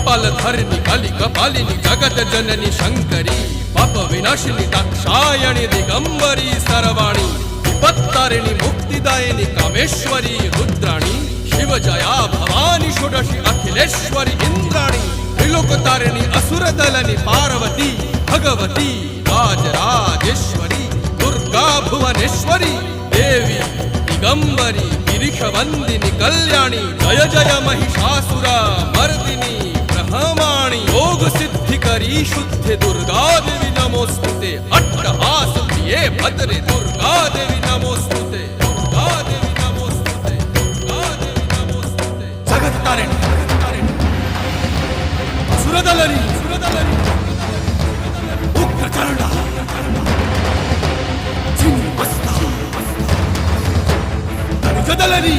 कपालधरिणि कलि कपालिनि जगत जननी शंकरी पाप विनाशिनी दाक्षायणी दिगंबरी सर्वाणी विपत्तारिणी मुक्तिदायिनी कामेश्वरी रुद्राणी शिव जया भवानी षोडशी अखिलेश्वरी इंद्राणी त्रिलोकतारिणी असुरदलनि पार्वती भगवती राजराजेश्वरी दुर्गा भुवनेश्वरी देवी दिगंबरी गिरिशवंदिनी कल्याणी जय जय महिषासुर मर्दिनी ब्रह्माणी योग सिद्धिकरी शुद्धि दुर्गा देवी नमोस्तुते अट्टहास प्रिये भद्रे दुर्गा देवी नमोस्तुते दुर्गा देवी नमोस्तुते दुर्गा देवी नमोस्तुते जगत तारिणी सुरदलनी उग्रचरणा चिन्मस्ता जदलनी